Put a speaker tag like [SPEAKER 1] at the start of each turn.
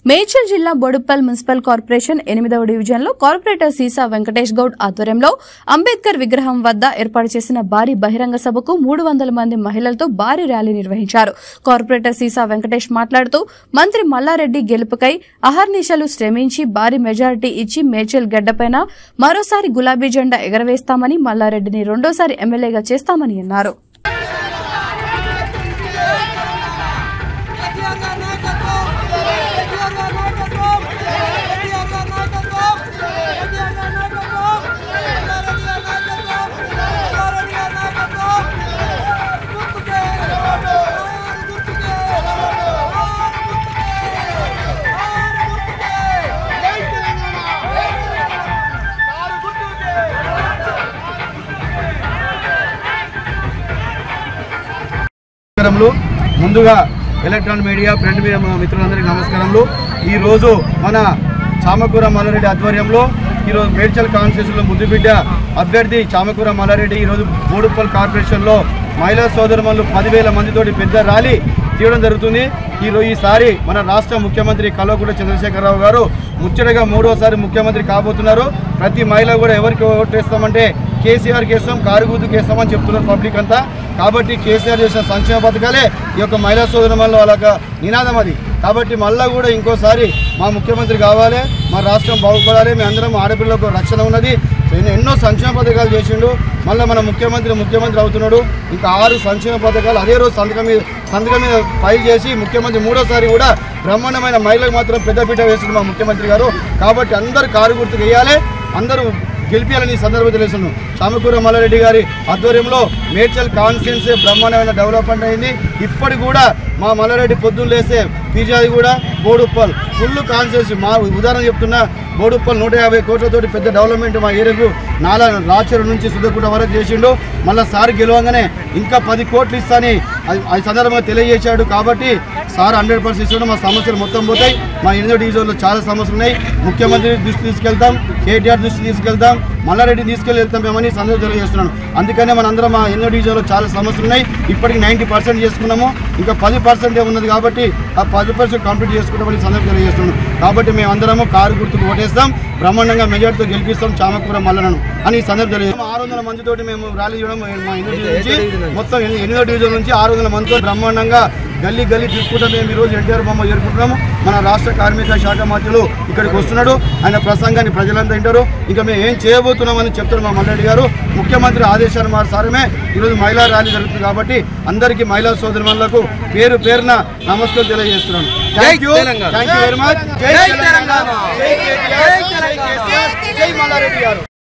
[SPEAKER 1] మేడ్చల్ జిల్లా Boduppal municipal corporation 8వ డివిజన్లో కార్పొరేటర్ సీసా వెంకటేష్ గౌడ్ ఆధ్వర్యంలో అంబేద్కర్ విగ్రహం వద్ద ఏర్పాటు చేసిన భారీ బహిరంగ సభకు 300 మంది మహిళలతో భారీ ర్యాలీ నిర్వహించారు. కార్పొరేటర్ సీసా వెంకటేష్ మాట్లాడుతూ మంత్రి మల్లారెడ్డి గెలుపుకై అహర్నిశలు శ్రమించి భారీ మెజారిటీ ఇచ్చి మేడ్చల్ గడ్డపైన మరోసారి గులాబీ జెండా ఎగరవేస్తామని, మల్లారెడ్డిని రెండోసారి ఎమ్మెల్యేగా చేస్తామని అన్నారు.
[SPEAKER 2] ముందుగా ఎలక్ట్రానిక్ మీడియా ప్రింట్ మీడియా మిత్రులందరికీ నమస్కారములు. ఈరోజు మన చామకూర మల్లారెడ్డి ఆధ్వర్యంలో ఈరోజు మేడ్చల్ కాన్స్టిట్యూన్సీలో ముద్దుబిడ్డ అభ్యర్థి చామకూర మల్లారెడ్డి ఈరోజు బోడుప్పల్ కార్పొరేషన్లో మహిళా సోదరుమణులు 10,000 మందితోటి పెద్ద ర్యాలీ తీయడం జరుగుతుంది. ఈసారి మన రాష్ట్ర ముఖ్యమంత్రి కల్వకుంట్ల చంద్రశేఖరరావు గారు ముచ్చటగా 3వసారి ముఖ్యమంత్రి కాబోతున్నారు. ప్రతి మహిళ కూడా ఎవరికి ఓటేస్తామంటే కేసీఆర్కి వేస్తాం, కారుగుద్దుకు వేస్తామని చెప్తున్నారు పబ్లిక్ అంతా. కాబట్టి కేసీఆర్ చేసిన సంక్షేమ పథకాలే ఈ యొక్క మహిళా సోదరుమణుల వాళ్ళ నినాదం అది. కాబట్టి మళ్ళీ కూడా ఇంకోసారి మా ముఖ్యమంత్రి కావాలి, మా రాష్ట్రం బాగుపడాలి, మీ అందరం ఆడపిల్లలకు రక్షణ ఉన్నది, ఎన్నో సంక్షేమ పథకాలు చేసిండు. మళ్ళీ మన ముఖ్యమంత్రి అవుతున్నాడు. ఇంకా 6 సంక్షేమ పథకాలు అదే రోజు సంతకం మీద ఫైల్ చేసి ముఖ్యమంత్రి 3వసారి కూడా బ్రహ్మాండమైన మహిళలకు మాత్రం పెద్దపీట వేసిండు మా ముఖ్యమంత్రి గారు. కాబట్టి అందరూ కారు గుర్తు వేయాలి, అందరూ గెలిపించాలని ఈ సందర్భంగా తెలుస్తున్నాం. చామకూర మల్లారెడ్డి గారి ఆధ్వర్యంలో మేడ్చల్ కాన్స్టిట్యున్సీ బ్రహ్మాండమైన డెవలప్మెంట్ అయింది. ఇప్పటికి కూడా మా మల్లారెడ్డి పొద్దున్న లేస్తే పీజాది కూడా బోడుప్పల్ ఫుల్ కాన్స్టిట్యున్సీ. మా ఉదాహరణ చెప్తున్నా, బోడుప్పల్ 150 కోట్లతోటి పెద్ద డెవలప్మెంట్ మా ఏరియాకు రాచరు నుంచి సుద్దకుంట వరకు చేసిండు. మళ్ళీ సార్ గెలవంగానే ఇంకా 10 కోట్లు ఇస్తాని ఆ సందర్భంగా తెలియజేశాడు. కాబట్టి సార్ 100% ఇస్తాడు. మా సమస్యలు మొత్తం పోతాయి. మా 8వ డివిజన్లో చాలా సమస్యలు ఉన్నాయి. ముఖ్యమంత్రి దృష్టి తీసుకెళ్తాం, కేటీఆర్ దృష్టి తీసుకెళ్తాం, మల్లారెడ్డిని తీసుకెళ్తాం మేమని సందర్భం తెలియజేస్తున్నాను. అందుకనే మనందరం మా 8వ డివిజన్లో చాలా సమస్యలు ఉన్నాయి. ఇప్పటికి 90% చేసుకున్నాము, ఇంకా 10% ఉన్నది. కాబట్టి ఆ 10% కంప్లీట్ చేసుకుంటామని సందర్భం తెలియజేస్తున్నాను. కాబట్టి మేమందరము కారు గుర్తుకు ఓటేస్తాం, బ్రహ్మాండంగా మెజార్టీతో గెలిపిస్తాం చామకూర మల్లను అని ఈ సందర్భం తెలియజేస్తాం. 600 మందితోటి మేము ర్యాలీ చేయడం మా 8వ డివిజన్ నుంచి మొత్తం 8వ డివిజన్ నుంచి 600 మందితో బ్రహ్మాండంగా గల్లీ తిప్పుకుంటా మేము ఈరోజు ఎన్టీఆర్ బొమ్మ చేరుకుంటున్నాము. మన రాష్ట్ర కార్మిక శాఖ మంత్రులు ఇక్కడికి వస్తున్నాడు. ఆయన ప్రసంగాన్ని ప్రజలంతా వింటారు. ఇంకా మేము ఏం చేయబోతున్నామని చెప్తారు మా మల్లారెడ్డి గారు. ముఖ్యమంత్రి ఆదేశాల మాసారమే ఈరోజు మహిళా ర్యాలీ జరుగుతుంది. కాబట్టి అందరికీ మహిళా సోదరులకు పేరున నమస్కారం తెలియజేస్తున్నాను. Thank you very much. జై తెలంగాణ.